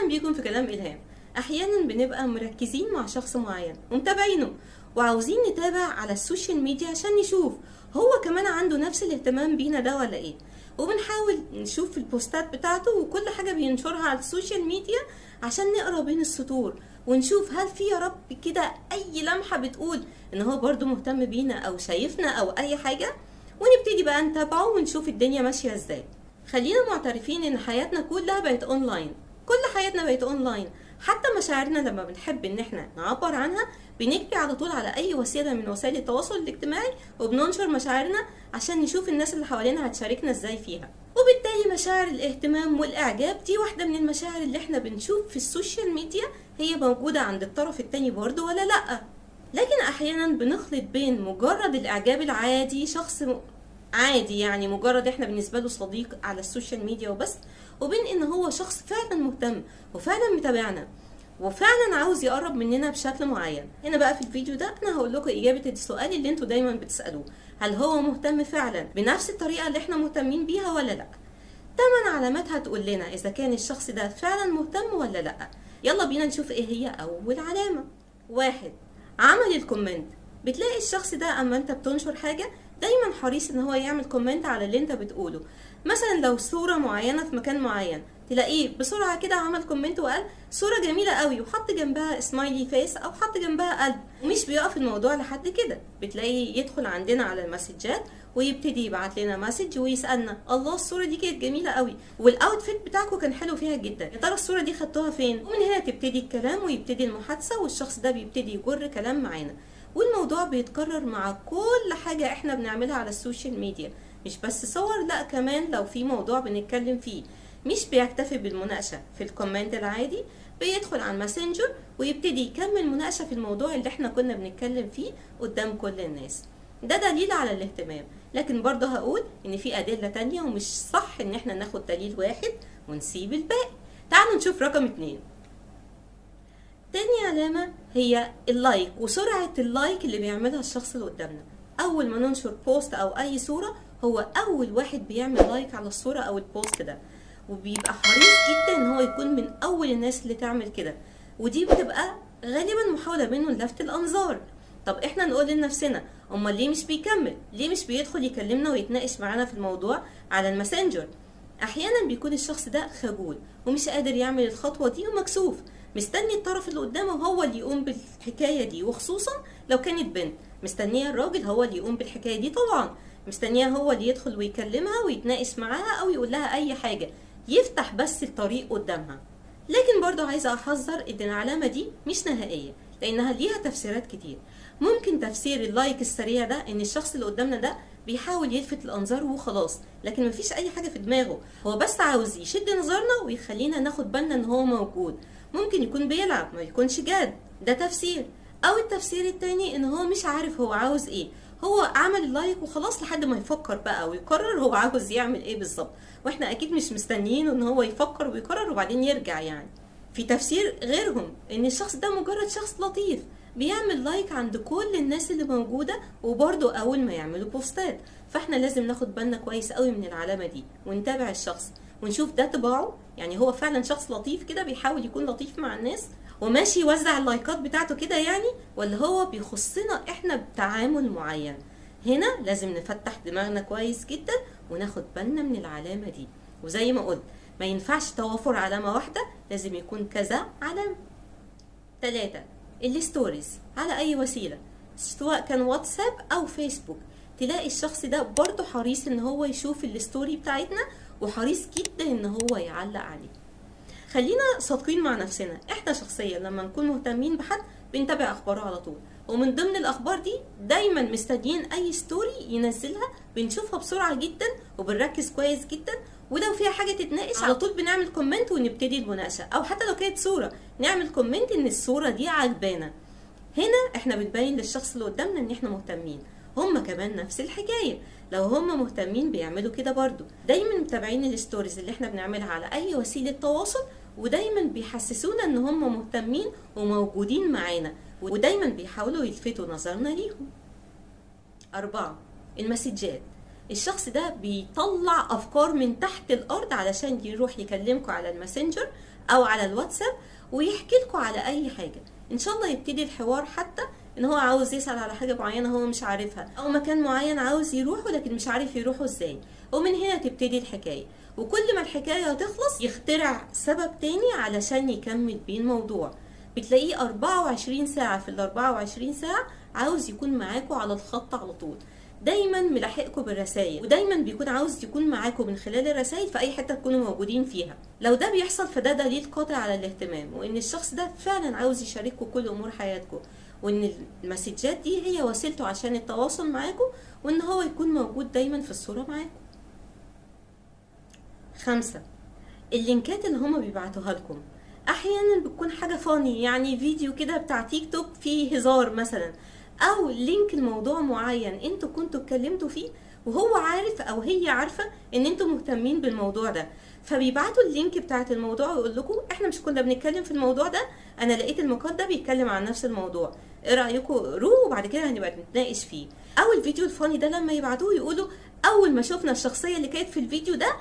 اهلا بيكم في كلام الهام. احيانا بنبقى مركزين مع شخص معين ومتابعينه وعاوزين نتابع على السوشيال ميديا عشان نشوف هو كمان عنده نفس الاهتمام بينا ده ولا ايه، وبنحاول نشوف البوستات بتاعته وكل حاجة بينشرها على السوشيال ميديا عشان نقرا بين السطور ونشوف هل في يا رب كده اي لمحة بتقول ان هو برضو مهتم بينا او شايفنا او اي حاجة، ونبتدي بقى نتابعه ونشوف الدنيا ماشية ازاي. خلينا معترفين ان حياتنا كلها بقت اونلاين، كل حياتنا بقت اونلاين، حتى مشاعرنا لما بنحب ان احنا نعبر عنها بنجري على طول على اي وسيله من وسائل التواصل الاجتماعي وبننشر مشاعرنا عشان نشوف الناس اللي حوالينا هتشاركنا ازاي فيها. وبالتالي مشاعر الاهتمام والاعجاب دي واحده من المشاعر اللي احنا بنشوف في السوشيال ميديا هي موجوده عند الطرف التاني برضه ولا لا. لكن احيانا بنخلط بين مجرد الاعجاب العادي، شخص عادي يعني مجرد احنا بالنسبه له صديق على السوشيال ميديا وبس، وبين ان هو شخص فعلا مهتم وفعلا متابعنا وفعلا عاوز يقرب مننا بشكل معين. هنا بقى في الفيديو ده انا هقول لكم اجابه السؤال اللي انتوا دايما بتسالوه، هل هو مهتم فعلا بنفس الطريقه اللي احنا مهتمين بيها ولا لا؟ 8 علامات هتقول لنا اذا كان الشخص ده فعلا مهتم ولا لا. يلا بينا نشوف ايه هي اول علامه. 1. عمل الكومنت. بتلاقي الشخص ده اما انت بتنشر حاجه دايما حريص ان هو يعمل كومنت على اللي انت بتقوله. مثلا لو صورة معينة في مكان معين تلاقيه بسرعة كده عمل كومنت وقال صورة جميلة قوي وحط جنبها سمايلي فيس او حط جنبها قلب. ومش بيقف الموضوع لحد كده، بتلاقيه يدخل عندنا على المسجات ويبتدي يبعت لنا مسج ويسألنا الله الصورة دي كانت جميلة قوي والاوتفيت بتاعكم كان حلو فيها جدا، يا ترى الصورة دي خدتوها فين؟ ومن هنا تبتدي الكلام ويبتدي المحادثة والشخص ده بيبتدي يجر كلام معانا، والموضوع بيتكرر مع كل حاجة احنا بنعملها على السوشيال ميديا، مش بس صور، لا كمان لو في موضوع بنتكلم فيه مش بيكتفي بالمناقشة في الكومنت العادي، بيدخل على الماسنجر ويبتدي يكمل مناقشة في الموضوع اللي احنا كنا بنتكلم فيه قدام كل الناس. ده دليل على الاهتمام، لكن برضه هقول ان في ادلة تانية ومش صح ان احنا ناخد دليل واحد ونسيب الباقي. تعالوا نشوف رقم 2. تاني علامة هي اللايك وسرعة اللايك اللي بيعملها الشخص اللي قدامنا. أول ما ننشر بوست أو أي صورة هو أول واحد بيعمل لايك على الصورة أو البوست ده، وبيبقى حريص جدا إن هو يكون من أول الناس اللي تعمل كده، ودي بتبقى غالبا محاولة منه للفت الأنظار. طب إحنا نقول لنفسنا أمال ليه مش بيكمل؟ ليه مش بيدخل يكلمنا ويتناقش معانا في الموضوع على الماسنجر؟ أحيانا بيكون الشخص ده خجول ومش قادر يعمل الخطوة دي ومكسوف، مستني الطرف اللي قدامه هو اللي يقوم بالحكاية دي، وخصوصا لو كانت بنت مستنية الراجل هو اللي يقوم بالحكاية دي، طبعا مستنية هو اللي يدخل ويكلمها ويتناقش معاها او يقول لها اي حاجة، يفتح بس الطريق قدامها. لكن برضو عايزة احذر ان العلامة دي مش نهائية لانها ليها تفسيرات كتير. ممكن تفسير اللايك السريع ده ان الشخص اللي قدامنا ده بيحاول يلفت الانظار وخلاص، لكن مفيش اي حاجة في دماغه، هو بس عاوز يشد نظرنا ويخلينا ناخد بالنا ان هو موجود. ممكن يكون بيلعب ما يكونش جاد، ده تفسير. او التفسير التاني ان هو مش عارف هو عاوز ايه، هو عمل اللايك وخلاص لحد ما يفكر بقى ويقرر هو عاوز يعمل ايه بالظبط، واحنا اكيد مش مستنيين ان هو يفكر ويقرر وبعدين يرجع يعني. في تفسير غيرهم ان الشخص ده مجرد شخص لطيف بيعمل لايك عند كل الناس اللي موجودة وبرضه اول ما يعملوا بوستات، فاحنا لازم ناخد بالنا كويس قوي من العلامة دي ونتابع الشخص ونشوف ده طباعه، يعني هو فعلا شخص لطيف كده بيحاول يكون لطيف مع الناس وماشي يوزع اللايكات بتاعته كده يعني، ولا هو بيخصنا احنا بتعامل معين. هنا لازم نفتح دماغنا كويس جدا وناخد بالنا من العلامة دي، وزي ما قلت ما ينفعش توافر علامة واحدة، لازم يكون كذا علامة. 3. الستوريز على اي وسيلة سواء كان واتساب او فيسبوك، تلاقي الشخص ده برضه حريص ان هو يشوف الستوري بتاعتنا وحريص جدا ان هو يعلق عليه. خلينا صادقين مع نفسنا، احنا شخصيا لما نكون مهتمين بحد بنتابع اخباره على طول، ومن ضمن الاخبار دي دايما مستنيين اي ستوري ينزلها بنشوفها بسرعة جدا وبنركز كويس جدا، ولو فيها حاجة تتناقش على طول بنعمل كومنت ونبتدي المناقشة، او حتى لو كانت صورة نعمل كومنت ان الصورة دي عجبانا. هنا احنا بنبين للشخص اللي قدامنا ان احنا مهتمين، هما كمان نفس الحكاية لو هما مهتمين بيعملوا كده برضو، دايما متابعين الستوريز اللي احنا بنعملها على اي وسيلة تواصل، ودايما بيحسسونا ان هما مهتمين وموجودين معانا، ودايما بيحاولوا يلفتوا نظرنا ليهم. 4. المسجات. الشخص ده بيطلع افكار من تحت الارض علشان يروح يكلمكم على الماسنجر او على الواتساب ويحكي لكم على اي حاجه. ان شاء الله يبتدي الحوار، حتى ان هو عاوز يسأل على حاجه معينه هو مش عارفها، او مكان معين عاوز يروحه لكن مش عارف يروحه ازاي، ومن هنا تبتدي الحكايه. وكل ما الحكايه تخلص يخترع سبب تاني علشان يكمل بيه الموضوع. بتلاقيه 24 ساعه في ال 24 ساعه عاوز يكون معاكم على الخط على طول، دايما ملاحقكم بالرسائل، ودايما بيكون عاوز يكون معاكم من خلال الرسائل في اي حته تكونوا موجودين فيها. لو ده بيحصل فده دليل قاطع على الاهتمام، وان الشخص ده فعلا عاوز يشارككم كل امور حياتكم، وان المسجات دي هي وسيلته عشان التواصل معاكم، وان هو يكون موجود دايما في الصوره معاكم. 5. اللينكات اللي هما بيبعتوها لكم احيانا بتكون حاجه فاني، يعني فيديو كده بتاع تيك توك فيه هزار مثلا، او لينك لموضوع معين انتوا كنتوا اتكلمتوا فيه وهو عارف او هي عارفه ان انتوا مهتمين بالموضوع ده، فبيبعتوا اللينك بتاعت الموضوع ويقول لكم احنا مش كنا بنتكلم في الموضوع ده، انا لقيت المقال ده بيتكلم عن نفس الموضوع، ايه رايكم روحوا وبعد كده هنبقى نتناقش فيه. او الفيديو الفاني ده لما يبعتوه يقولوا اول ما شفنا الشخصيه اللي كانت في الفيديو ده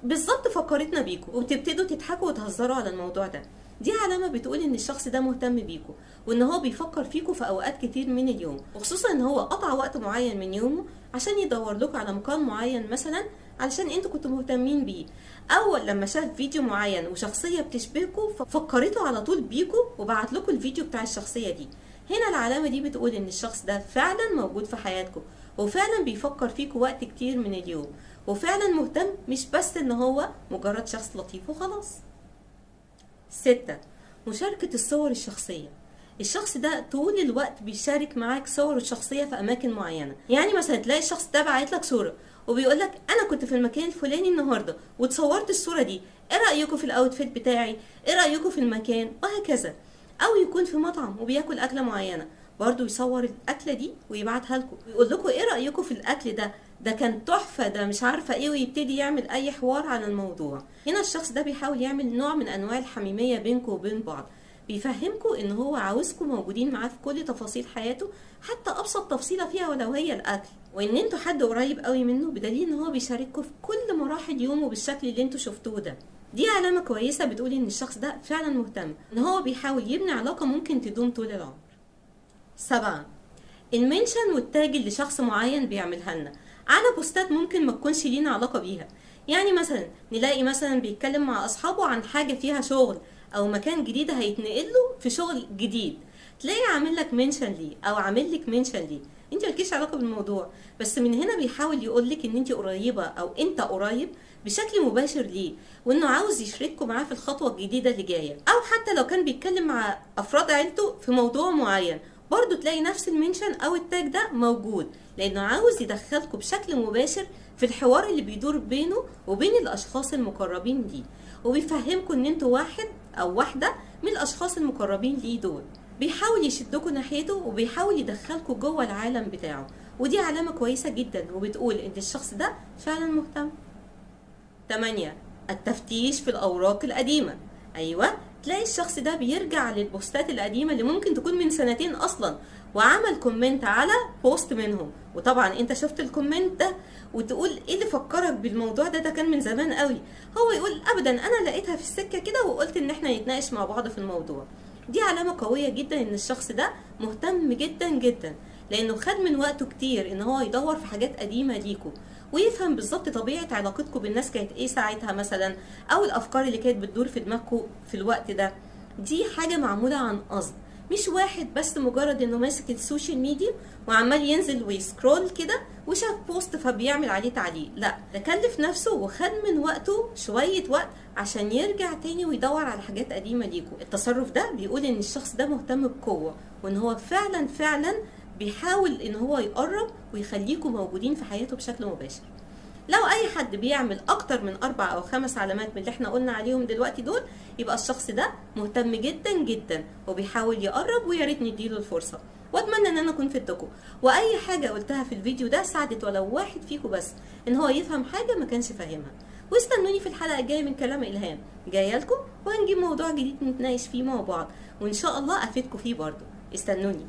بالظبط فكرتنا بيكم، وبتبتدوا تضحكوا وتهزروا على الموضوع ده. دي علامة بتقول ان الشخص ده مهتم بيكم، وان هو بيفكر فيكم في اوقات كتير من اليوم، وخصوصا ان هو قطع وقت معين من يومه عشان يدور لكم على مقال معين مثلا علشان انتوا كنتوا مهتمين بيه، او لما شاف فيديو معين وشخصية بتشبهكم ففكرته على طول بيكم وبعت لكم الفيديو بتاع الشخصية دي. هنا العلامة دي بتقول ان الشخص ده فعلا موجود في حياتكم، وفعلا بيفكر فيكم وقت كتير من اليوم، وفعلا مهتم، مش بس ان هو مجرد شخص لطيف وخلاص. 6. مشاركة الصور الشخصية. الشخص ده طول الوقت بيشارك معاك صوره الشخصية في أماكن معينة، يعني مثلا تلاقي الشخص ده باعت لك صورة وبيقول لك أنا كنت في المكان الفلاني النهاردة وتصورت الصورة دي، إيه رأيكم في الأوتفيت بتاعي؟ إيه رأيكم في المكان؟ وهكذا. أو يكون في مطعم وبياكل أكلة معينة، برضو يصور الأكلة دي ويبعتها لكم ويقول لكم إيه رأيكم في الأكل ده كان تحفة، ده مش عارفة إيه، ويبتدي يعمل أي حوار عن الموضوع. هنا الشخص ده بيحاول يعمل نوع من أنواع الحميمية بينكم وبين بعض، بيفهمكم ان هو عاوزكم موجودين معاه في كل تفاصيل حياته، حتى ابسط تفصيله فيها ولو هي الاكل، وان انتوا حد قريب قوي منه، بدليل ان هو بيشارككم في كل مراحل يومه بالشكل اللي انتوا شفتوه ده. دي علامه كويسه بتقول ان الشخص ده فعلا مهتم، ان هو بيحاول يبني علاقه ممكن تدوم طول العمر. 7. المنشن والتاج اللي شخص معين بيعملها لنا على بوستات ممكن ما تكونش لينا علاقه بيها، يعني مثلا نلاقي مثلا بيتكلم مع اصحابه عن حاجه فيها شغل او مكان جديد هيتنقل له في شغل جديد، تلاقي عامل لك منشن ليه او عامل لك منشن ليه، انت مالكيش علاقه بالموضوع، بس من هنا بيحاول يقول لك ان انت قريبه او انت قريب بشكل مباشر ليه، وانه عاوز يشارككم معاه في الخطوه الجديده اللي جايه، او حتى لو كان بيتكلم مع افراد عيلته في موضوع معين برضو تلاقي نفس المنشن او التاج ده موجود، لانه عاوز يدخلكم بشكل مباشر في الحوار اللي بيدور بينه وبين الاشخاص المقربين ليه، وبيفهمكم ان انتوا واحد او واحده من الاشخاص المقربين ليه دول، بيحاول يشدكم ناحيته وبيحاول يدخلكم جوه العالم بتاعه، ودي علامه كويسه جدا وبتقول ان الشخص ده فعلا مهتم. 8. التفتيش في الاوراق القديمه. ايوه، تلاقي الشخص ده بيرجع للبوستات القديمه اللي ممكن تكون من سنتين اصلا وعمل كومنت على بوست منهم، وطبعا انت شفت الكومنت ده وتقول ايه اللي فكرك بالموضوع ده كان من زمان قوي، هو يقول ابدا انا لقيتها في السكه كده وقلت ان احنا نتناقش مع بعض في الموضوع. دي علامه قويه جدا ان الشخص ده مهتم جدا جدا، لانه خد من وقته كتير ان هو يدور في حاجات قديمه ليكم ويفهم بالظبط طبيعه علاقتكم بالناس كانت ايه ساعتها مثلا، او الافكار اللي كانت بتدور في دماغكم في الوقت ده. دي حاجه معموله عن قصد، مش واحد بس مجرد انه ماسك السوشيال ميديا وعمال ينزل ويسكرول كده وشاف بوست فبيعمل عليه تعليق، لا، ده كلف نفسه وخد من وقته شويه وقت عشان يرجع تاني ويدور على حاجات قديمه ليكم. التصرف ده بيقول ان الشخص ده مهتم بقوه، وان هو فعلا فعلا بيحاول ان هو يقرب ويخليكم موجودين في حياته بشكل مباشر. لو اي حد بيعمل اكتر من 4 أو 5 علامات من اللي احنا قلنا عليهم دلوقتي دول، يبقى الشخص ده مهتم جدا جدا وبيحاول يقرب، ويا ريت نديله الفرصه. واتمنى ان انا اكون فدتكم، واي حاجه قلتها في الفيديو ده ساعدت ولو واحد فيكم بس ان هو يفهم حاجه ما كانش فاهمها. واستنوني في الحلقه الجايه من كلام الهام، جايه لكم وهنجيب موضوع جديد نتناقش فيه مع بعض، وان شاء الله افيدكم فيه برضه. استنوني.